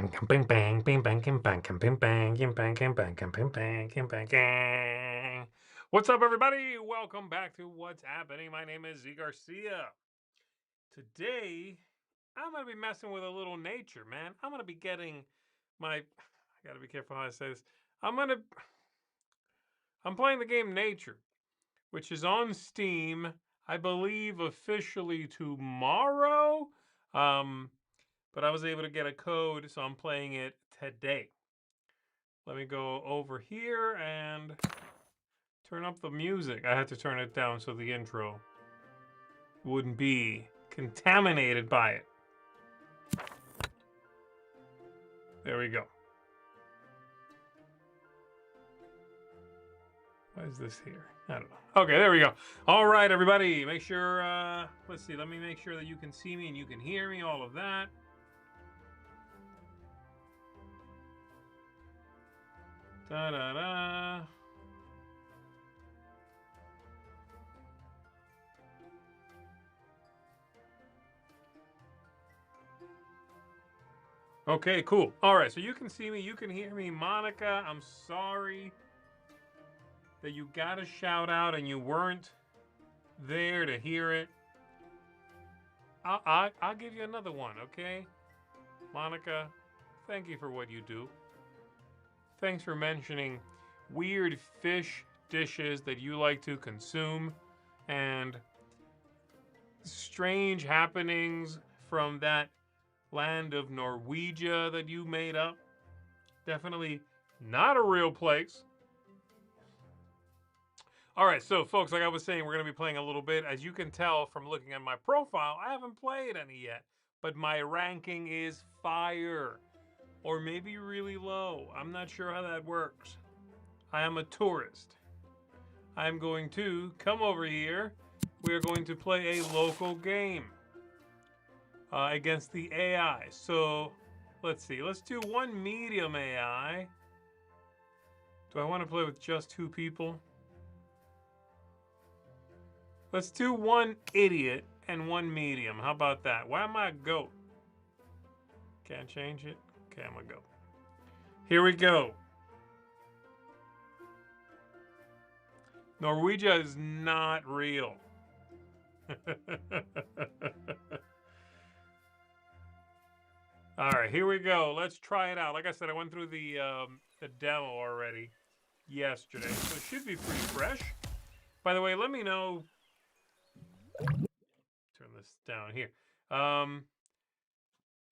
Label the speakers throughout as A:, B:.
A: bang, bing bang, bing bang, kim bang, kim bing bang, kim bang, kim bang, kim bing bang, kim bang, gang. What's up, everybody? Welcome back to What's Happening. My name is Z Garcia. Today, I'm gonna be messing with a little nature, man. I'm gonna be getting my. I gotta be careful how I say this. I'm playing the game Nature, which is on Steam. I believe officially tomorrow. Um, but I was able to get a code, so I'm playing it today. Let me go over here and turn up the music. I had to turn it down so the intro wouldn't be contaminated by it. There we go. Why is this here? I don't know. Okay, there we go. All right, everybody. Make sure, let's see. Let me make sure that you can see me and you can hear me, all of that. Da-da-da. Okay, cool. All right, so you can see me, you can hear me. Monica, I'm sorry that you got a shout out and you weren't there to hear it. I'll give you another one, okay? Monica, thank you for what you do. Thanks for mentioning weird fish dishes that you like to consume and strange happenings from that land of Norwegia that you made up. Definitely not a real place. All right, so folks, like I was saying, we're going to be playing a little bit. As you can tell from looking at my profile, I haven't played any yet, but my ranking is fire, or maybe really low. I'm not sure how that works. I am a tourist. I'm going to come over here. We are going to play a local game against the AI. So let's see. Let's do one medium AI. Do I want to play with just 2 people? Let's do one idiot and one medium. How about that? Why am I a goat? Can't change it? Okay, I'm a goat. Here we go. Norwegia is not real. All right, here we go. Let's try it out. Like I said, I went through the demo already yesterday, so it should be pretty fresh. By the way, let me know. Turn this down here.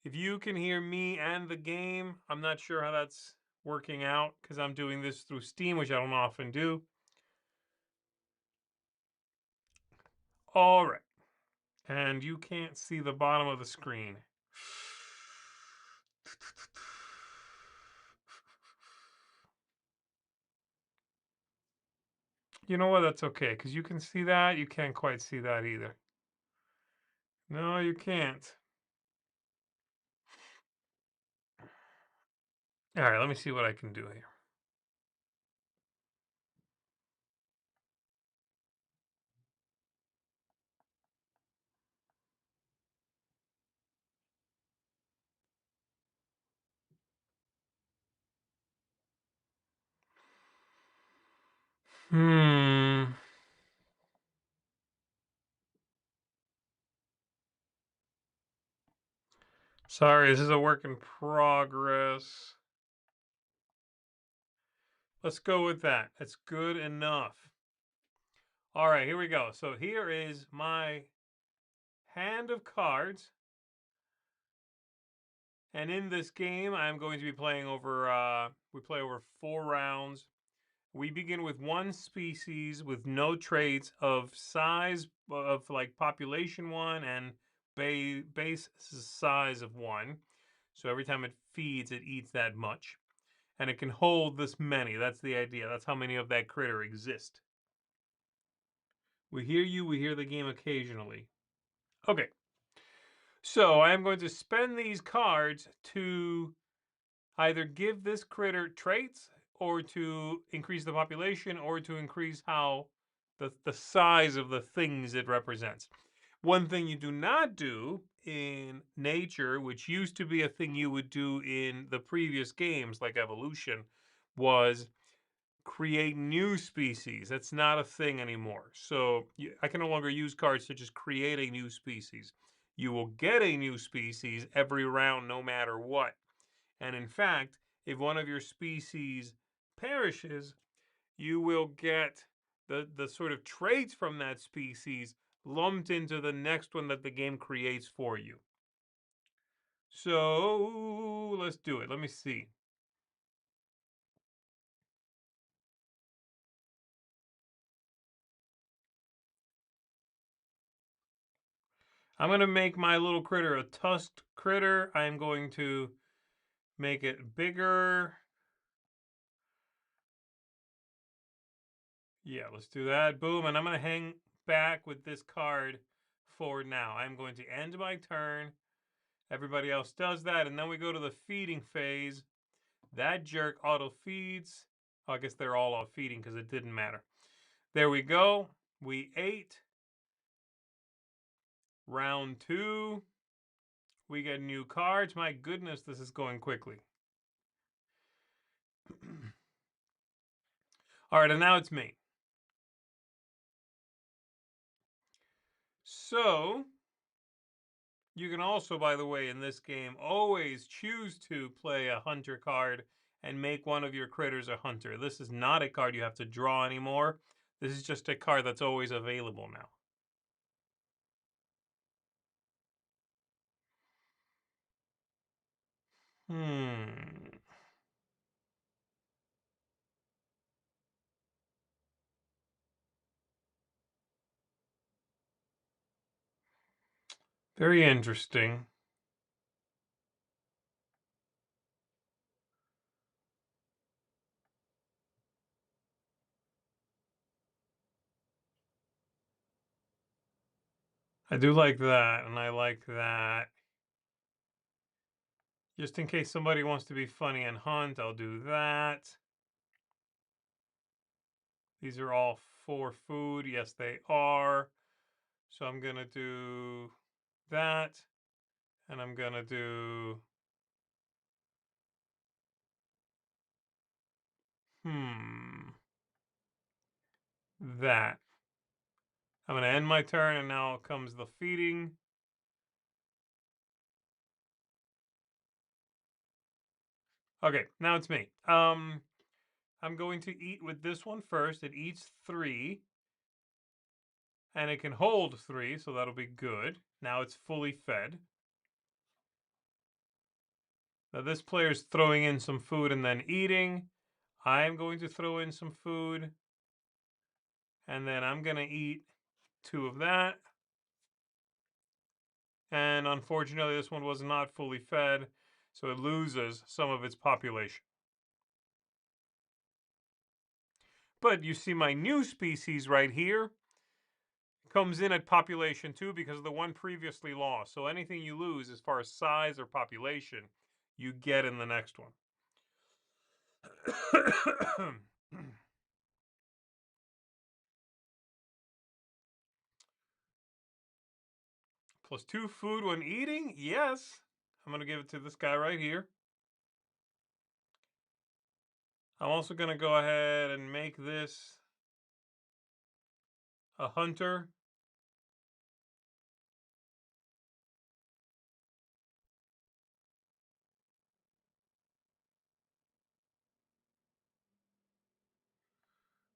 A: If you can hear me and the game, I'm not sure how that's working out because I'm doing this through Steam, which I don't often do. All right. And you can't see the bottom of the screen. You know what? That's okay, because you can see that. You can't quite see that either. No, you can't. All right, let me see what I can do here. Sorry, this is a work in progress. Let's go with that. That's good enough. All right, here we go. So here is my hand of cards. And in this game, I'm going to be playing over, we play over 4 rounds. We begin with 1 species with no traits of size of like population 1 and base size of 1. So every time it feeds, it eats that much. And it can hold this many. That's the idea. That's how many of that critter exist. We hear you. We hear the game occasionally. Okay. So I am going to spend these cards to either give this critter traits or to increase the population or to increase how the size of the things it represents. One thing you do not do in nature, which used to be a thing you would do in the previous games like Evolution, was create new species. That's not a thing anymore. So I can no longer use cards to just create a new species. You will get a new species every round, no matter what. And in fact, if one of your species perishes, you will get the sort of traits from that species lumped into the next one that the game creates for you. So let's do it. Let me see. I'm going to make my little critter a tusked critter. I'm going to make it bigger. Yeah, let's do that. Boom. And I'm going to hang back with this card for now. I'm going to end my turn. Everybody else does that. And then we go to the feeding phase. That jerk auto feeds. Oh, I guess they're all off feeding because it didn't matter. There we go. We ate. Round 2. We get new cards. My goodness, this is going quickly. All right, and now it's me. So, you can also, by the way, in this game, always choose to play a hunter card and make one of your critters a hunter. This is not a card you have to draw anymore. This is just a card that's always available now. Hmm. Very interesting. I do like that, and I like that. Just in case somebody wants to be funny and hunt, I'll do that. These are all for food. Yes, they are. So I'm going to do that. And I'm going to do... That. I'm going to end my turn, and now comes the feeding. Okay, now it's me. I'm going to eat with this one first. It eats 3. And it can hold 3, so that'll be good. Now it's fully fed. Now this player's throwing in some food and then eating. I'm going to throw in some food. And then I'm going to eat 2 of that. And unfortunately, this one was not fully fed, so it loses some of its population. But you see my new species right here comes in at population 2 because of the one previously lost. So anything you lose as far as size or population, you get in the next one. +2 food when eating? Yes. I'm going to give it to this guy right here. I'm also going to go ahead and make this a hunter.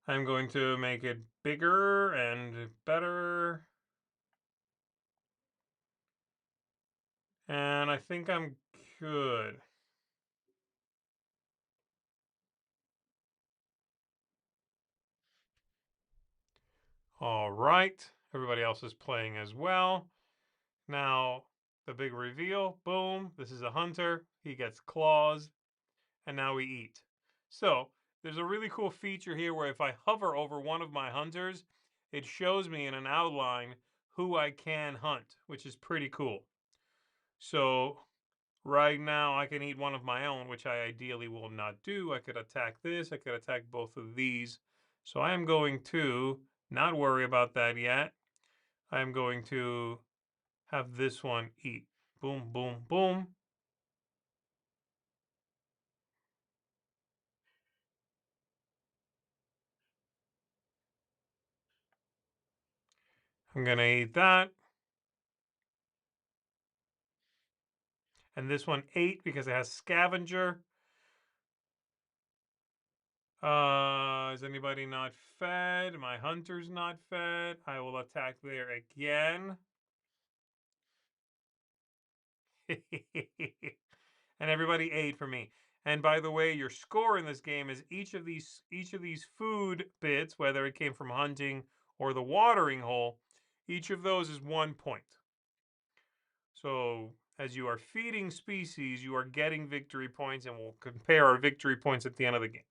A: I'm going to make it bigger and better. And I think I'm good. All right. Everybody else is playing as well. Now, the big reveal. Boom. This is a hunter. He gets claws. And now we eat. So, there's a really cool feature here where if I hover over one of my hunters, it shows me in an outline who I can hunt, which is pretty cool. So, right now, I can eat one of my own, which I ideally will not do. I could attack this. I could attack both of these. So I am going to not worry about that yet. I'm going to have this one eat. Boom, boom, boom. I'm gonna eat that. And this one ate because it has scavenger. Is anybody not fed? My hunter's not fed. I will attack there again. And everybody ate for me. And by the way, your score in this game is each of these food bits, whether it came from hunting or the watering hole, each of those is 1 point. So as you are feeding species, you are getting victory points, and we'll compare our victory points at the end of the game.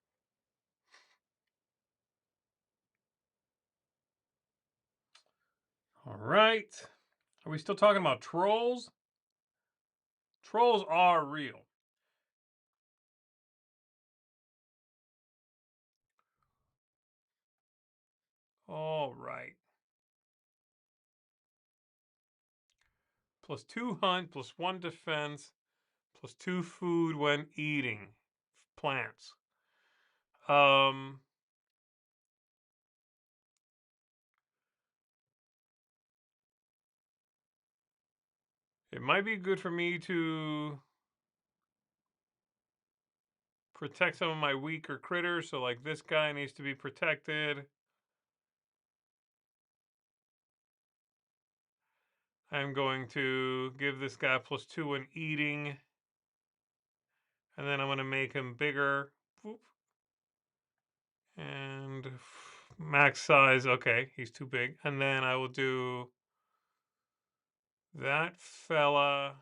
A: All right. Are we still talking about trolls? Trolls are real. All right. +2 hunt, +1 defense, +2 food when eating plants. Um, it might be good for me to protect some of my weaker critters. So like this guy needs to be protected. I'm going to give this guy +2 when eating. And then I'm going to make him bigger. Whoop. And max size. Okay, he's too big. And then I will do that fella.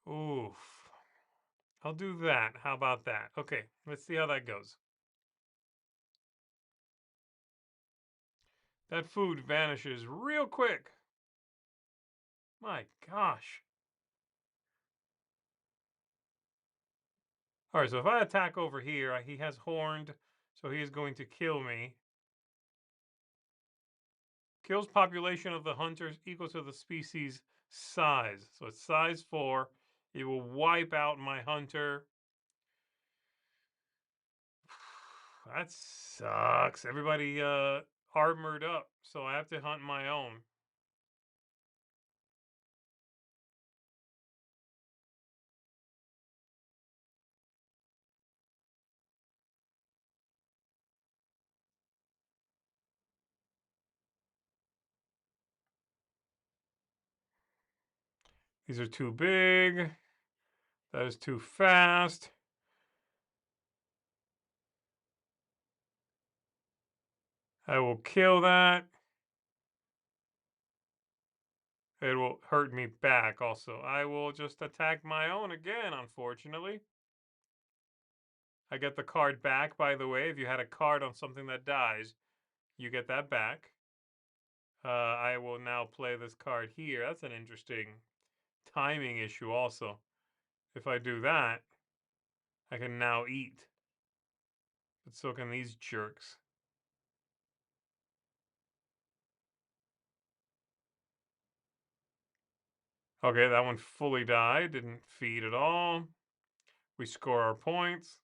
A: Oof. I'll do that. How about that? Okay, let's see how that goes. That food vanishes real quick. My gosh. All right, so if I attack over here, he has horned, so he is going to kill me. Kills population of the hunters equal to the species size. So it's size 4. It will wipe out my hunter. That sucks. Everybody armored up, so I have to hunt my own. These are too big. That is too fast. I will kill that. It will hurt me back also. I will just attack my own again, unfortunately. I get the card back, by the way. If you had a card on something that dies, you get that back. I will now play this card here. That's an interesting timing issue also. If I do that, I can now eat. But so can these jerks. Okay, that one fully died. Didn't feed at all. We score our points.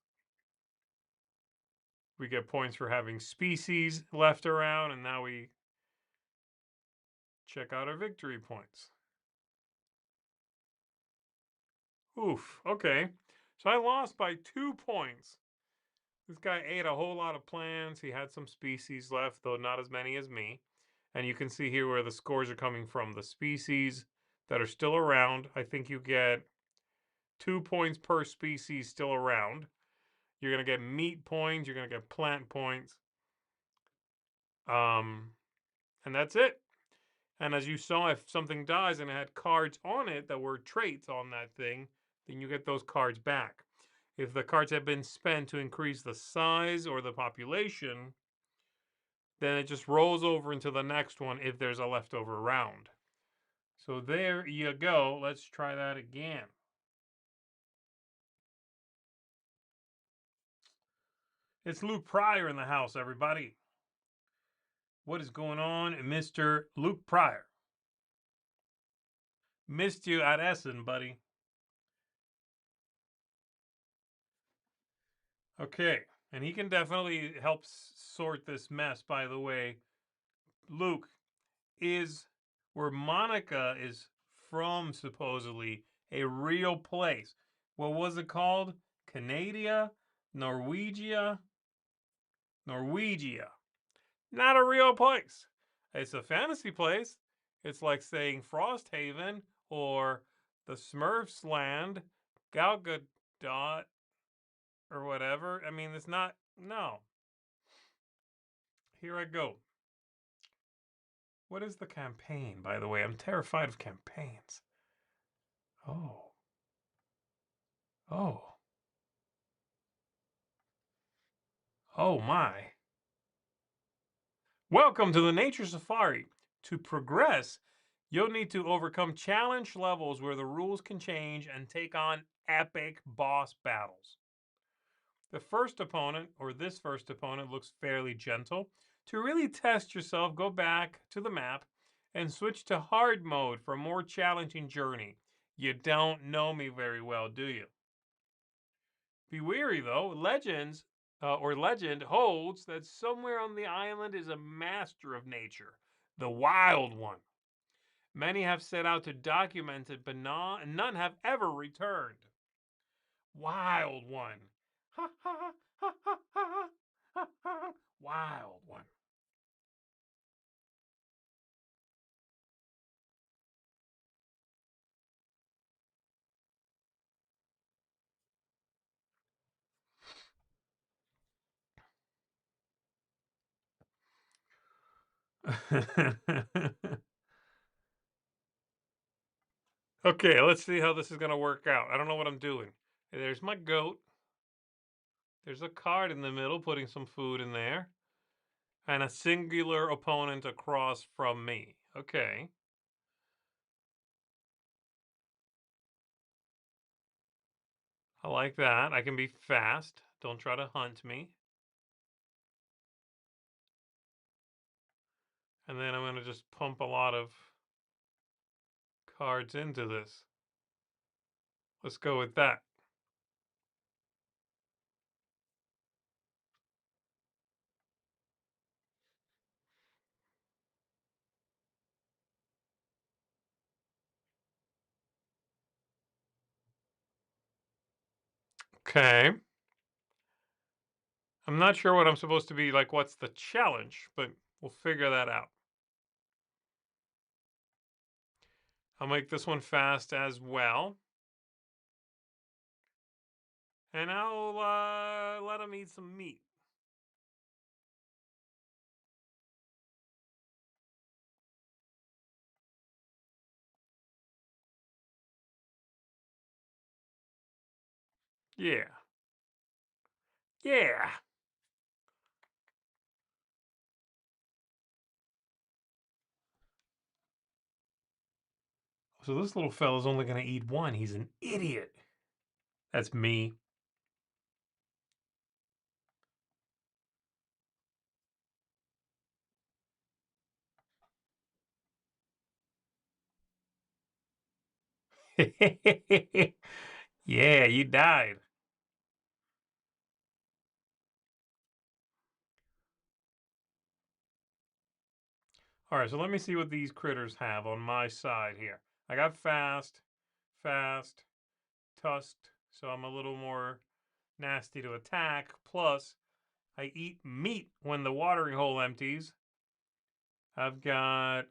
A: We get points for having species left around, and now we check out our victory points. Oof, okay. So I lost by 2 points. This guy ate a whole lot of plants. He had some species left, though not as many as me. And you can see here where the scores are coming from. The species that are still around, I think you get 2 points per species still around. You're going to get meat points. You're going to get plant points. And that's it. And as you saw, if something dies and it had cards on it that were traits on that thing, then you get those cards back. If the cards have been spent to increase the size or the population, then it just rolls over into the next one if there's a leftover round. So there you go. Let's try that again. It's Luke Pryor in the house, everybody. What is going on, Mr. Luke Pryor? Missed you at Essen, buddy. Okay, and he can definitely help sort this mess, by the way. Luke is where Monica is from, supposedly, a real place. What was it called? Canada? Norwegia? Norwegia. Not a real place. It's a fantasy place. It's like saying Frosthaven or the Smurfs land, Gal Gadot, or whatever. I mean, it's not. No. Here I go. What is the campaign, by the way? I'm terrified of campaigns. Oh. Oh. Oh my. Welcome to the Nature Safari. To progress, you'll need to overcome challenge levels where the rules can change and take on epic boss battles. The first opponent, or this first opponent, looks fairly gentle. To really test yourself, go back to the map and switch to hard mode for a more challenging journey. You don't know me very well, do you? Be wary though, legend holds that somewhere on the island is a master of nature, the Wild One. Many have set out to document it, but none have ever returned. Wild One. Ha ha ha ha ha ha ha. Wild One. Okay, let's see how this is going to work out. I don't know what I'm doing. There's my goat. There's a card in the middle, putting some food in there. And a singular opponent across from me. Okay. I like that. I can be fast. Don't try to hunt me. And then I'm going to just pump a lot of cards into this. Let's go with that. Okay. I'm not sure what I'm supposed to be like. What's the challenge? But we'll figure that out. I'll make this one fast as well. And I'll let him eat some meat. Yeah. Yeah. So this little fella's only going to eat one. He's an idiot. That's me. Yeah, you died. All right, so let me see what these critters have on my side here. I got fast, fast, tusked, so I'm a little more nasty to attack. Plus, I eat meat when the watering hole empties. I've got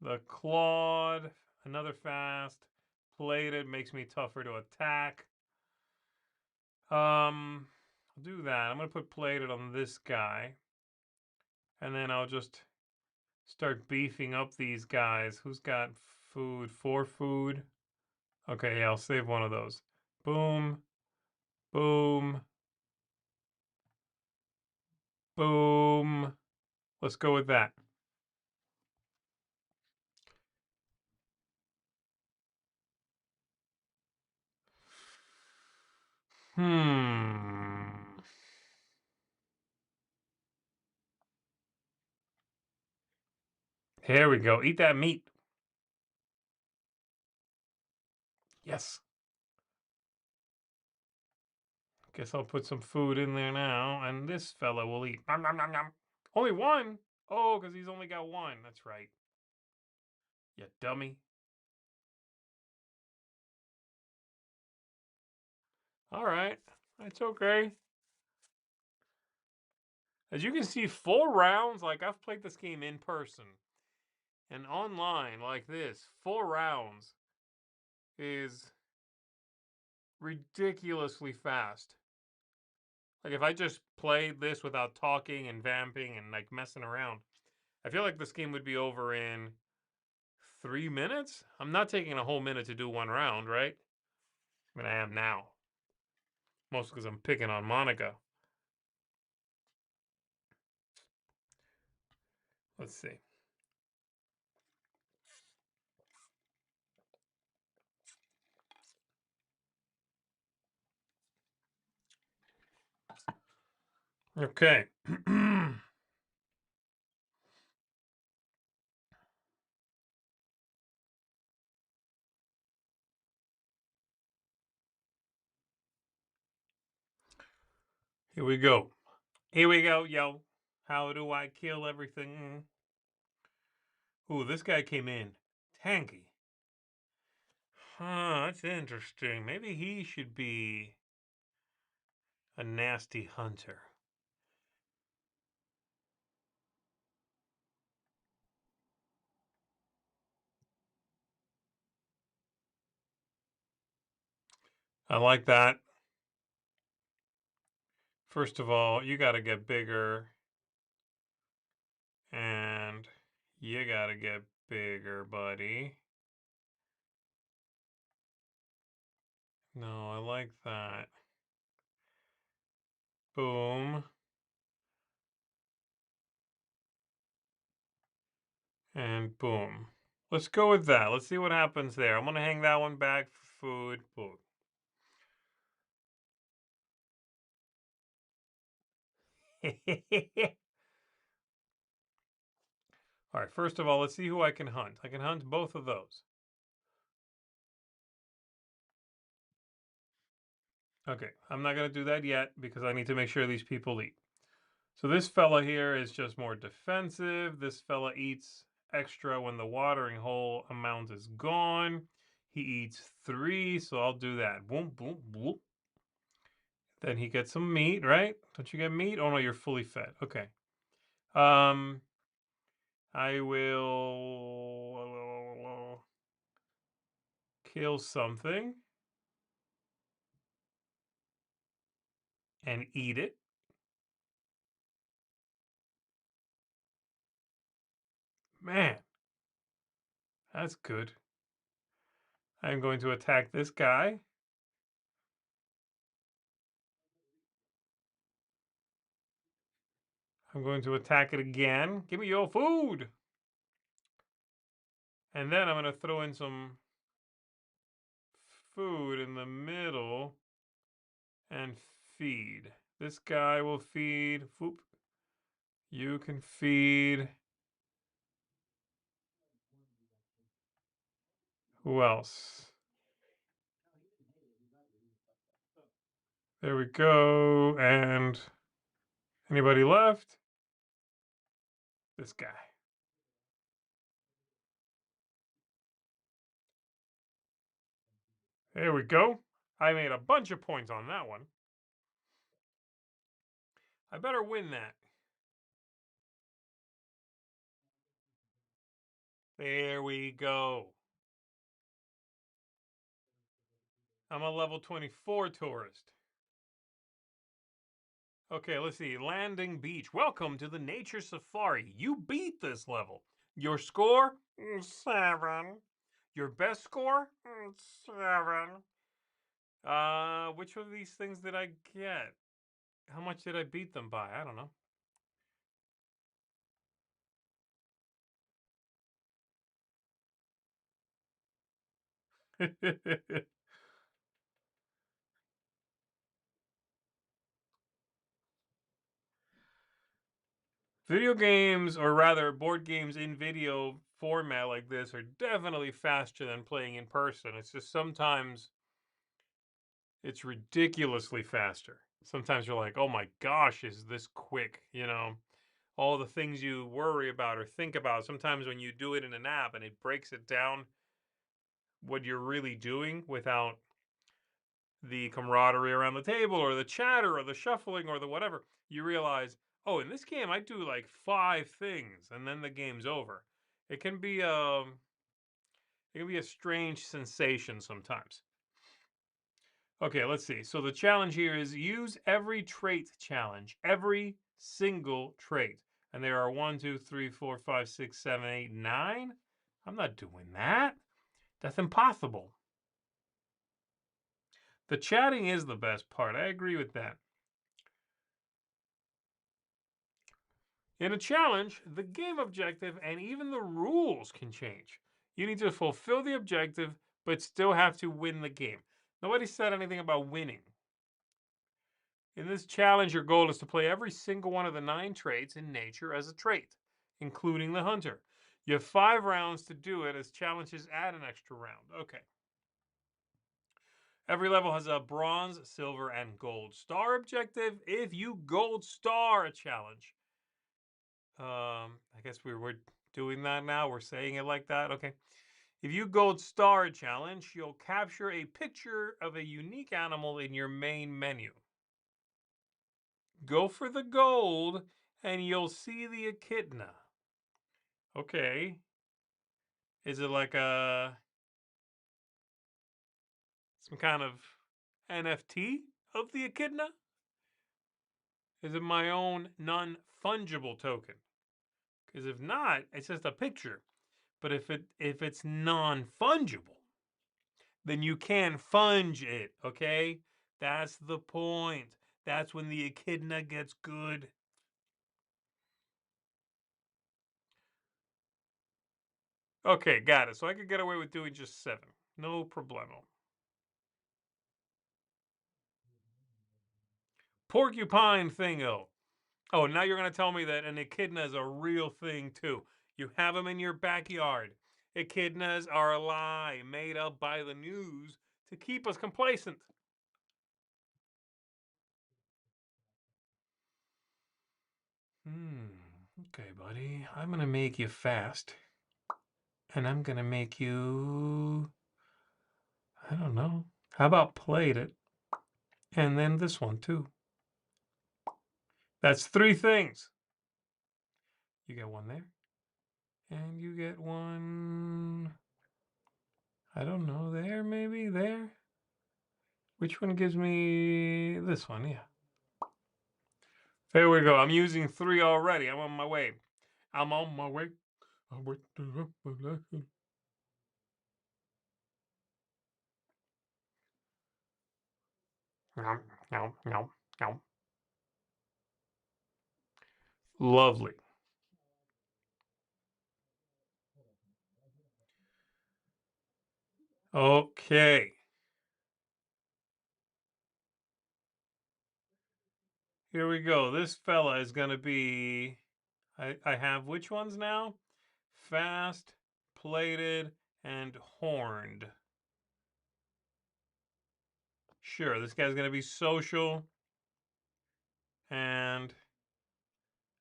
A: the clawed, another fast, plated, makes me tougher to attack. I'll do that. I'm gonna put plated on this guy. And then I'll just start beefing up these guys. Who's got food? 4 food. Okay, yeah, I'll save one of those. Boom, boom, boom. Let's go with that. Hmm. Here we go. Eat that meat. Yes. Guess I'll put some food in there now, and this fella will eat. Nom, nom, nom, nom. Only one? Oh, because he's only got one. That's right. You dummy. All right. That's okay. As you can see, 4 rounds, like I've played this game in person and online like this, 4 rounds is ridiculously fast. Like if I just played this without talking and vamping and like messing around, I feel like this game would be over in 3 minutes. I'm not taking a whole minute to do one round, right? I mean, I am now. Mostly because I'm picking on Monica. Let's see. Okay. Here we go. Here we go, yo. How do I kill everything? Ooh, this guy came in tanky. Huh, that's interesting. Maybe he should be a nasty hunter. I like that. First of all, you got to get bigger. And you got to get bigger, buddy. No, I like that. Boom. And boom. Let's go with that. Let's see what happens there. I'm going to hang that one back for food. Boom. All right, first of all, let's see who I can hunt. I can hunt both of those. Okay, I'm not going to do that yet because I need to make sure these people eat. So this fella here is just more defensive. This fella eats extra when the watering hole amount is gone. He eats 3, so I'll do that. Boom, boom, boom. Then he gets some meat, right? Don't you get meat? Oh no, you're fully fed. Okay. I will kill something and eat it. Man, that's good. I'm going to attack this guy. I'm going to attack it again. Give me your food. And then I'm going to throw in some food in the middle and feed. This guy will feed. Whoop. You can feed. Who else? There we go. And anybody left? This guy. There we go. I made a bunch of points on that one. I better win that. There we go. I'm a level 24 tourist. Okay, let's see. Landing Beach. Welcome to the Nature Safari. You beat this level. Your score? 7. Your best score? 7. Which of these things did I get? How much did I beat them by? I don't know. Video games, or rather board games in video format like this, are definitely faster than playing in person. It's just sometimes it's ridiculously faster. Sometimes you're like, oh my gosh, is this quick? All the things you worry about or think about. Sometimes when you do it in an app and it breaks it down what you're really doing without the camaraderie around the table or the chatter or the shuffling or the whatever, you realize, oh, in this game I do like 5 things and then the game's over. It can be a strange sensation sometimes. Okay, let's see. So the challenge here is use every trait challenge, every single trait. And there are 1, 2, 3, 4, 5, 6, 7, 8, 9. I'm not doing that. That's impossible. The chatting is the best part. I agree with that. In a challenge, the game objective and even the rules can change. You need to fulfill the objective, but still have to win the game. Nobody said anything about winning. In this challenge, your goal is to play every single one of the 9 traits in nature as a trait, including the hunter. You have 5 rounds to do it, as challenges add an extra round. Okay. Every level has a bronze, silver, and gold star objective. If you gold star a challenge, I guess we're doing that now. We're saying it like that. Okay. If you gold star a challenge, you'll capture a picture of a unique animal in your main menu. Go for the gold and you'll see the echidna. Okay. Is it like some kind of NFT of the echidna? Is it my own non-fungible token? Because if not, it's just a picture. But if it's non-fungible, then you can funge it, okay? That's the point. That's when the echidna gets good. Okay, got it. So I could get away with doing just 7. No problemo. Porcupine thingo. Oh, now you're going to tell me that an echidna is a real thing, too. You have them in your backyard. Echidnas are a lie made up by the news to keep us complacent. Okay, buddy. I'm going to make you fast. And I'm going to make you, I don't know. How about played it? And then this one, too. That's 3 things. You get one there. And you get one, I don't know, there, maybe, there. Which one gives me this one? Yeah. There we go. I'm using 3 already. I'm on my way. I'm on my way. Lovely. Okay. Here we go. This fella is going to be, I have which ones now? Fast, plated, and horned. Sure, this guy's going to be social. And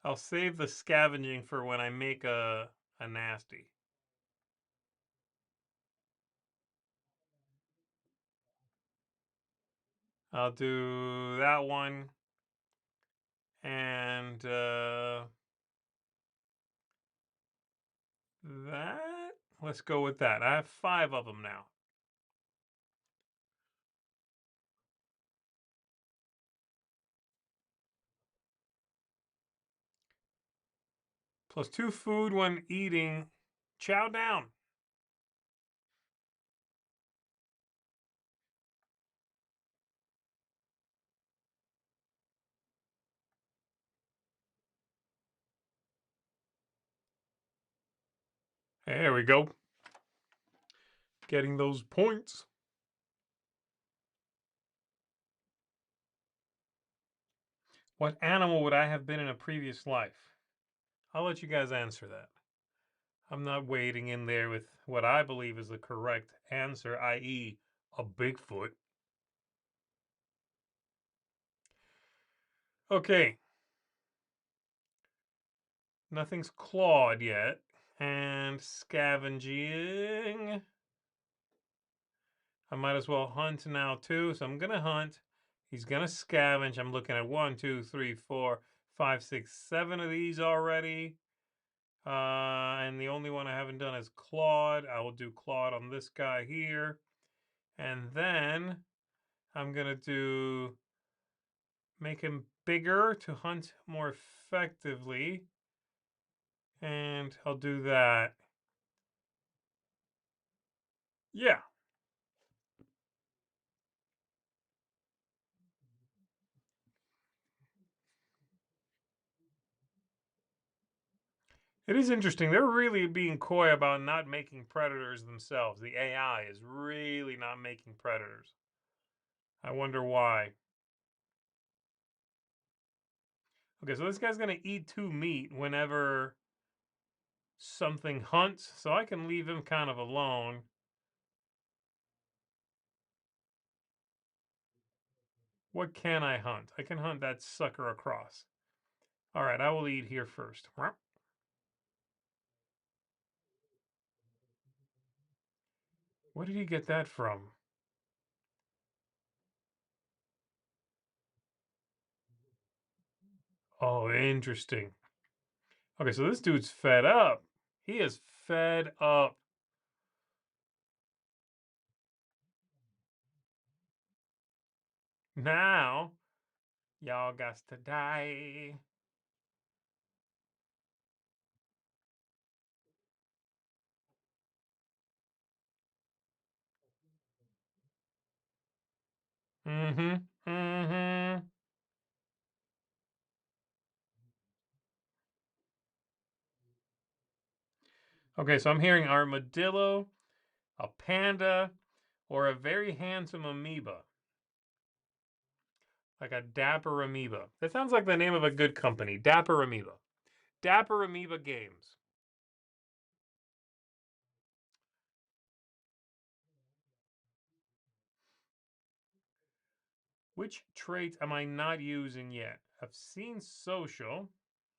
A: I'll save the scavenging for when I make a nasty. I'll do that one. And that, let's go with that. I have 5 of them now. Plus 2 food when eating. Chow down. There we go. Getting those points. What animal would I have been in a previous life? I'll let you guys answer that. I'm not wading in there with what I believe is the correct answer, i.e., a Bigfoot. Okay, nothing's clawed yet. And scavenging. I might as well hunt now too. So I'm gonna hunt. He's gonna scavenge. I'm looking at 1, 2, 3, 4, 5, 6, 7 of these already. And the only one I haven't done is clawed. I will do clawed on this guy here. And then I'm gonna do make him bigger to hunt more effectively. And I'll do that. Yeah. It is interesting. They're really being coy about not making predators themselves. The AI is really not making predators. I wonder why. Okay, so this guy's going to eat 2 meat whenever something hunts, so I can leave him kind of alone. What can I hunt? I can hunt that sucker across. All right, I will eat here first. Where did he get that from? Oh, interesting. Okay, so this dude's fed up. He is fed up. Now, y'all got to die. Mm-hmm. Mm-hmm. Okay, so I'm hearing armadillo, a panda, or a very handsome amoeba. Like a dapper amoeba. That sounds like the name of a good company. Dapper amoeba. Dapper amoeba games. Which traits am I not using yet? I've seen social,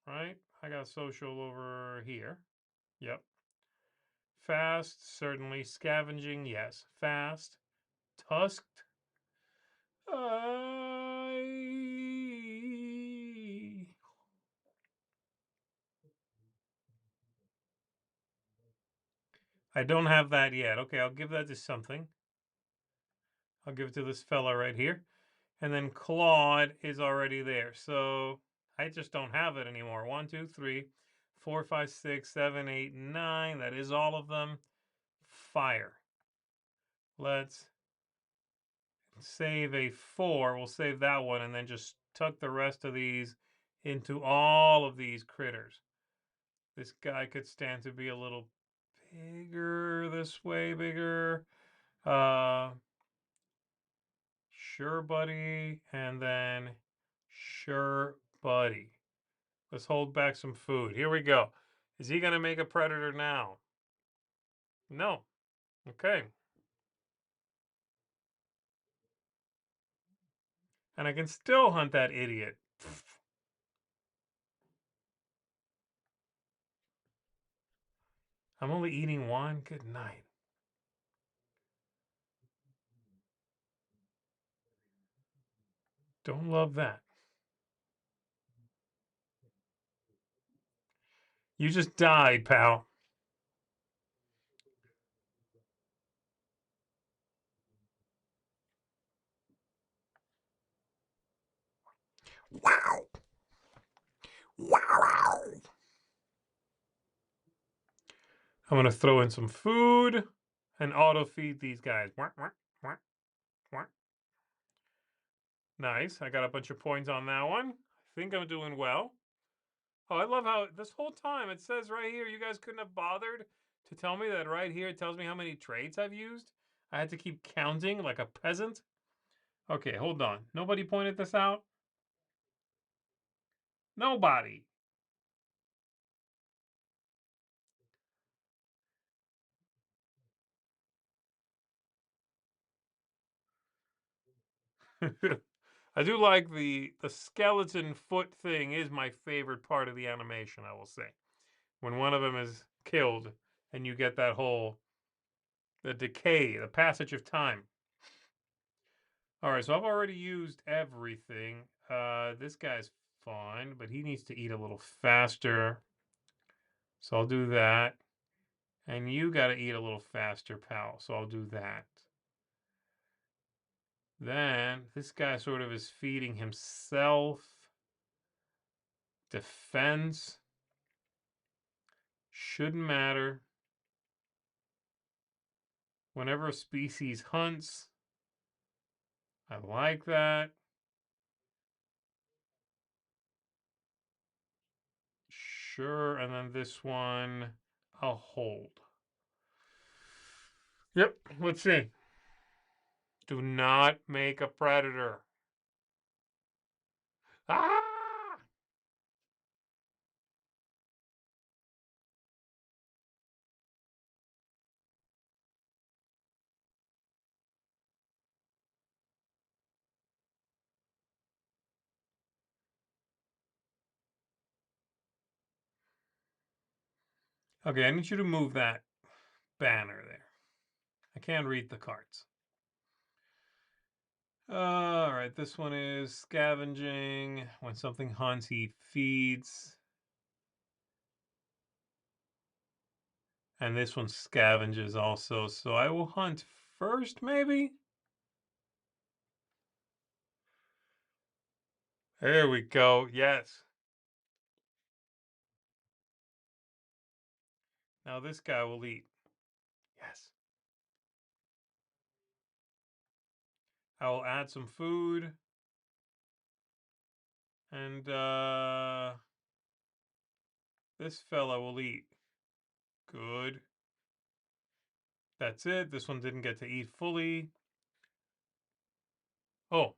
A: right? I got social over here. Yep. Fast, certainly. Scavenging, yes. Fast. Tusked. I don't have that yet. Okay, I'll give that to something. I'll give it to this fella right here. And then Claude is already there. So I just don't have it anymore. 1, 2, 3, 4, 5, 6, 7, 8, 9. That is all of them. Fire. Let's save a 4. We'll save that one and then just tuck the rest of these into all of these critters. This guy could stand to be a little bigger this way, bigger. Sure, buddy. And then sure, buddy. Let's hold back some food. Here we go. Is he going to make a predator now? No. Okay. And I can still hunt that idiot. I'm only eating one. Good night. Don't love that. You just died, pal. Wow. Wow. I'm going to throw in some food and auto feed these guys. Nice. I got a bunch of points on that one. I think I'm doing well. Oh, I love how this whole time it says right here, you guys couldn't have bothered to tell me that right here it tells me how many traits I've used. I had to keep counting like a peasant. Okay, hold on. Nobody pointed this out? Nobody. I do like the skeleton foot thing is my favorite part of the animation, I will say. When one of them is killed and you get that whole the decay, the passage of time. All right, so I've already used everything. This guy's fine, but he needs to eat a little faster. So I'll do that. And you got to eat a little faster, pal. So I'll do that. Then this guy sort of is feeding himself. Defense. Shouldn't matter. Whenever a species hunts. I like that. Sure. And then this one, I'll hold. Yep. Let's see. Do not make a predator. Ah! Okay, I need you to move that banner there. I can't read the cards. All right, this one is scavenging. When something hunts, he feeds. And this one scavenges also. So I will hunt first, maybe? There we go. Yes. Now this guy will eat. Yes. I will add some food. And this fella will eat. Good. That's it. This one didn't get to eat fully. Oh.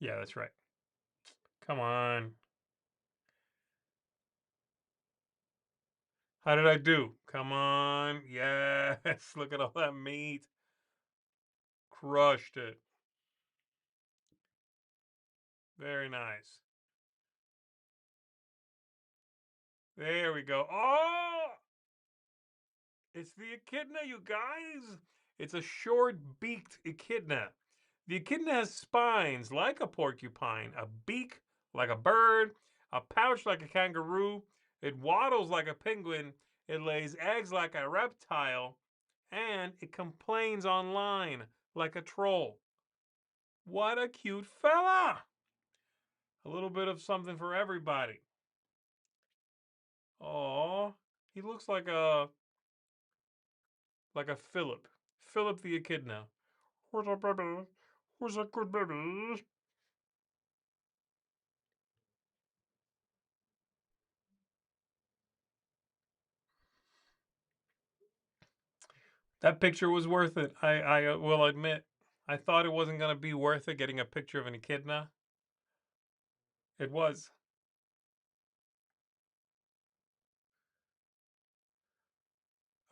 A: Yeah, that's right. Come on. How did I do? Come on. Yes. Look at all that meat. Crushed it. Very nice. There we go. Oh! It's the echidna, you guys. It's a short-beaked echidna. The echidna has spines like a porcupine, a beak like a bird, a pouch like a kangaroo. It waddles like a penguin. It lays eggs like a reptile. And it complains online like a troll. What a cute fella! A little bit of something for everybody. Oh, he looks like a Philip. Philip the echidna. Where's a baby? Where's a good baby? That picture was worth it. I will admit. I thought it wasn't going to be worth it getting a picture of an echidna. It was.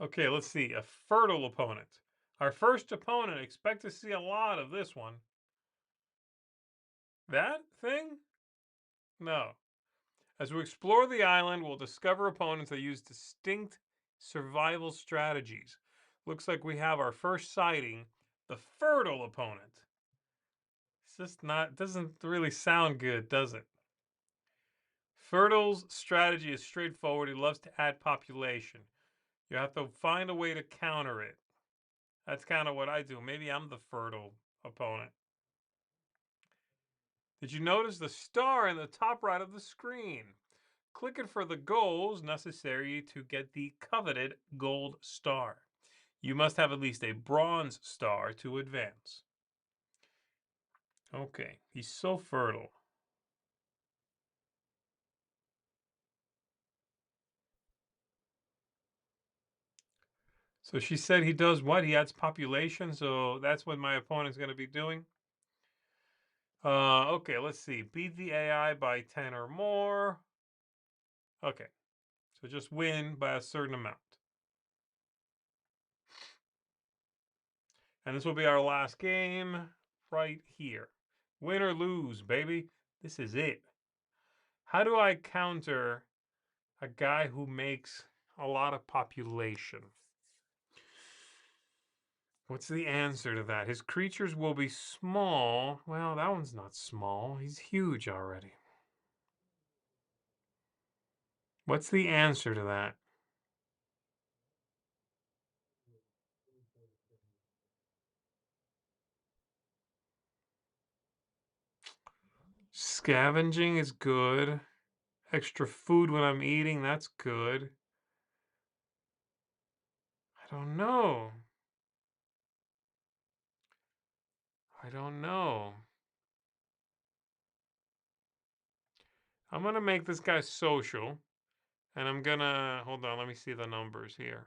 A: Okay, let's see. A fertile opponent. Our first opponent. Expect to see a lot of this one. That thing? No. As we explore the island, we'll discover opponents that use distinct survival strategies. Looks like we have our first sighting, the fertile opponent. It's just not, doesn't really sound good, does it? Fertile's strategy is straightforward. He loves to add population. You have to find a way to counter it. That's kind of what I do. Maybe I'm the fertile opponent. Did you notice the star in the top right of the screen? Click it for the goals necessary to get the coveted gold star. You must have at least a bronze star to advance. Okay, he's so fertile. So she said he does what? He adds population, so that's what my opponent's going to be doing. Okay, let's see. Beat the AI by 10 or more. Okay, so just win by a certain amount. And this will be our last game right here. Win or lose, baby. This is it. How do I counter a guy who makes a lot of population? What's the answer to that? His creatures will be small. Well, that one's not small. He's huge already. What's the answer to that? Scavenging is good. Extra food when I'm eating, that's good. I don't know. I don't know. I'm going to make this guy social. And I'm going to... Hold on, let me see the numbers here.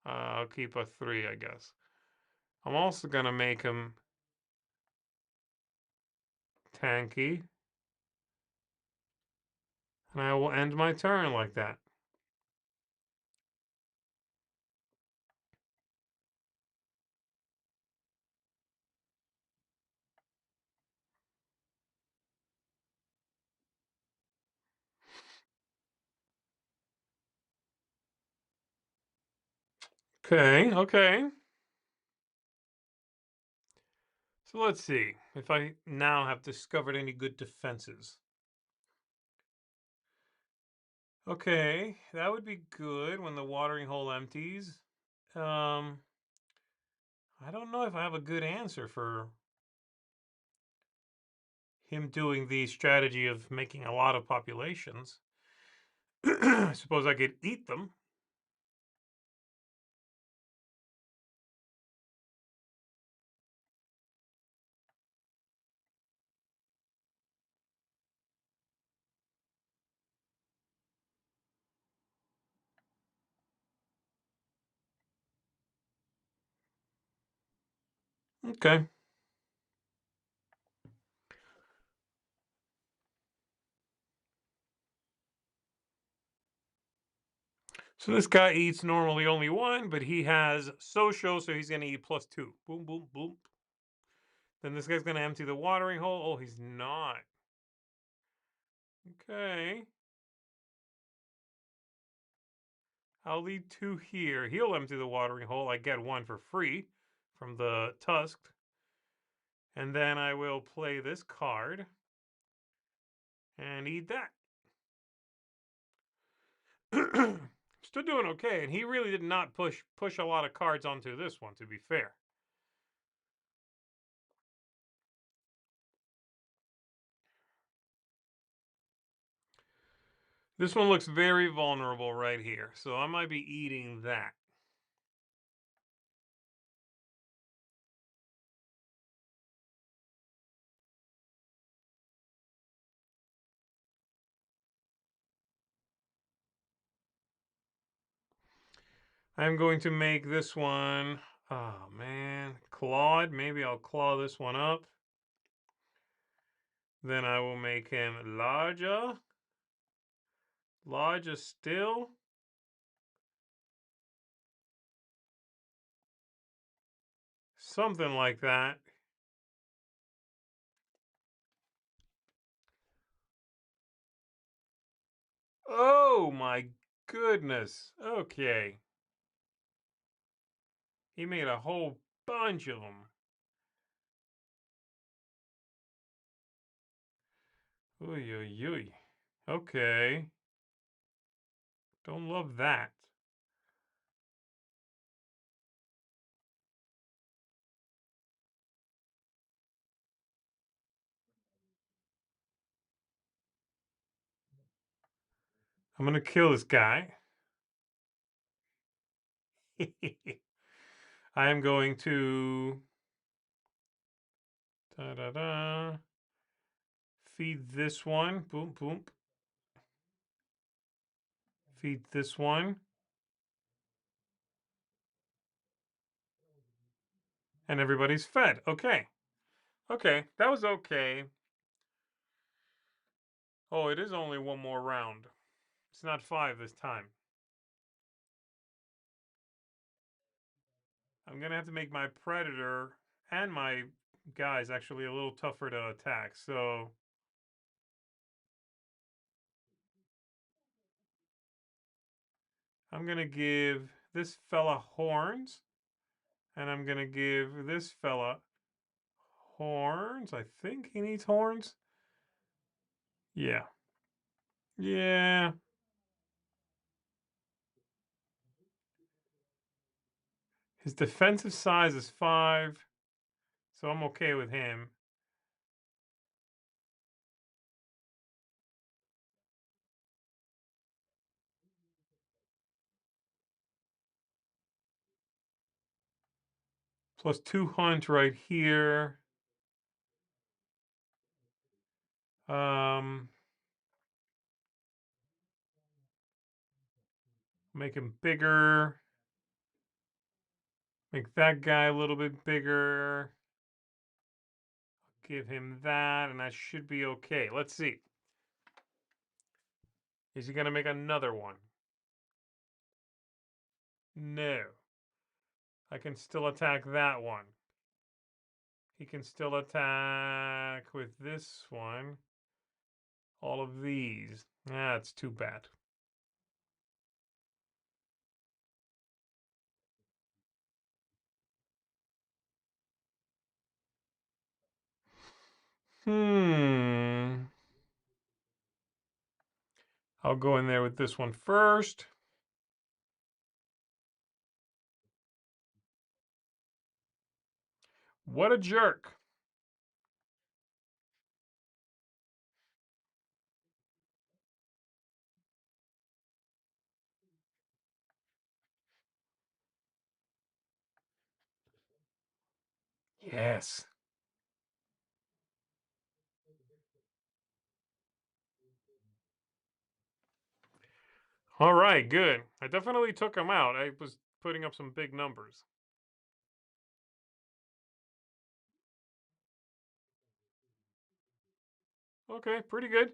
A: I'll keep a 3, I guess. I'm also going to make him tanky. And I will end my turn like that. Okay, okay. So let's see if I now have discovered any good defenses. Okay, that would be good when the watering hole empties. I don't know if I have a good answer for him doing the strategy of making a lot of populations. I suppose I could eat them. Okay. So this guy eats normally only 1, but he has social, so he's going to eat +2. Boom, boom, boom. Then this guy's going to empty the watering hole. Oh, he's not. Okay. I'll leave 2 here. He'll empty the watering hole. I get 1 for free from the tusked. And then I will play this card and eat that. Still doing okay, and he really did not push a lot of cards onto this one, to be fair. This one looks very vulnerable right here, so I might be eating that. I'm going to make this one, oh man, clawed. Maybe I'll claw this one up. Then I will make him larger. Larger still. Something like that. Oh my goodness. Okay. He made a whole bunch of them. Oy, oy, oy. Okay. Don't love that. I'm going to kill this guy. I am going to da-da-da, feed this one. Boom, boom. Feed this one. And everybody's fed. Okay. Okay. That was okay. Oh, it is only one more round. It's not 5 this time. I'm going to have to make my predator and my guy is actually a little tougher to attack. So I'm going to give this fella horns. And I'm going to give this fella horns. I think he needs horns. Yeah. Yeah. His defensive size is 5. So I'm okay with him. Plus 2 hunt right here. Make him bigger. Make that guy a little bit bigger. Give him that, and that should be okay. Let's see. Is he going to make another one? No. I can still attack that one. He can still attack with this one. All of these. That's too bad. I'll go in there with this one first. What a jerk. Yes. All right, good. I definitely took him out. I was putting up some big numbers. Okay, pretty good.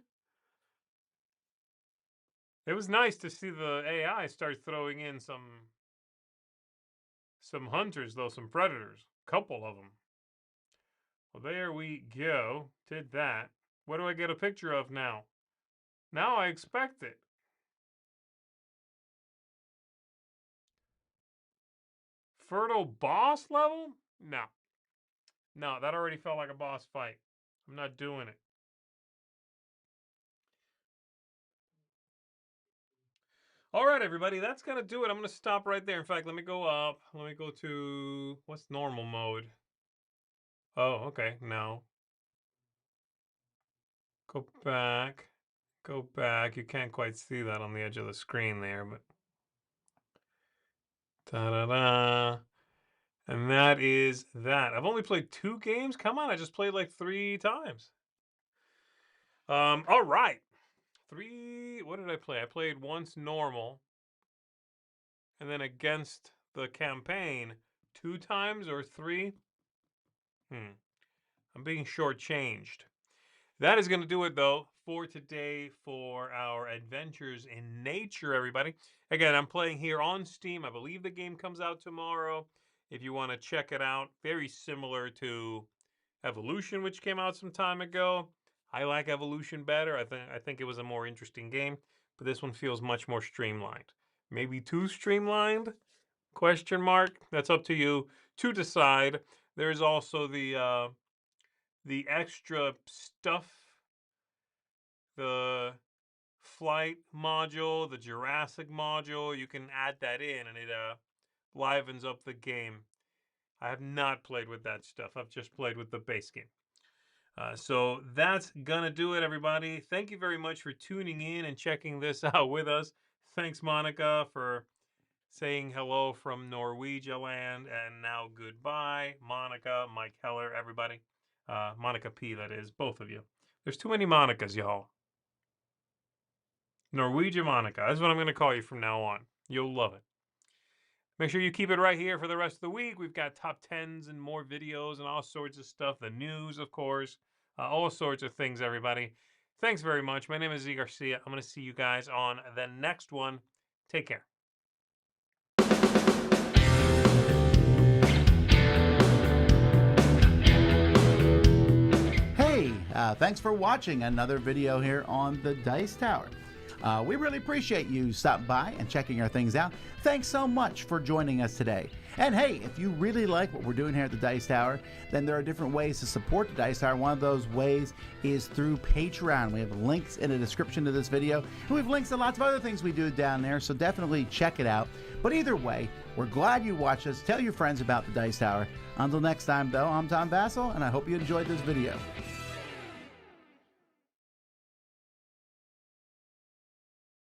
A: It was nice to see the AI start throwing in some hunters, though, some predators. Couple of them. Well, there we go. Did that. What do I get a picture of now? Now I expect it. Fertile boss level? No. No, that already felt like a boss fight. I'm not doing it. All right, everybody, that's going to do it. I'm going to stop right there. In fact, let me go up. Let me go to, what's normal mode? Oh, okay, no. Go back. Go back. You can't quite see that on the edge of the screen there, but. Da-da-da. And that is that. I've only played 2 games. Come on, I just played like 3 times. All right. 3, what did I play? I played once normal. And then against the campaign 2 times or 3. I'm being shortchanged. That is going to do it, though, for today for our Adventures in Nature, everybody. Again, I'm playing here on Steam. I believe the game comes out tomorrow. If you want to check it out, very similar to Evolution, which came out some time ago. I like Evolution better. I think it was a more interesting game, but this one feels much more streamlined. Maybe too streamlined? Question mark. That's up to you to decide. There's also the extra stuff, the flight module, the Jurassic module. You can add that in, and it livens up the game. I have not played with that stuff. I've just played with the base game. So that's gonna do it, everybody. Thank you very much for tuning in and checking this out with us. Thanks, Monica, for saying hello from Norwegia land, and now goodbye, Monica, Mike Heller, everybody. Monica P, that is, both of you. There's too many Monicas, y'all. Norwegia Monica. That's what I'm going to call you from now on. You'll love it. Make sure you keep it right here for the rest of the week. We've got top 10s and more videos and all sorts of stuff. The news, of course. All sorts of things, everybody. Thanks very much. My name is Z Garcia. I'm going to see you guys on the next one. Take care.
B: thanks for watching another video here on the Dice Tower. We really appreciate you stopping by and checking our things out. Thanks so much for joining us today. And hey, if you really like what we're doing here at the Dice Tower, then there are different ways to support the Dice Tower. One of those ways is through Patreon. We have links in the description to this video, and we have links to lots of other things we do down there, so definitely check it out. But either way, we're glad you watched us. Tell your friends about the Dice Tower. Until next time, though, I'm Tom Vassell, and I hope you enjoyed this video.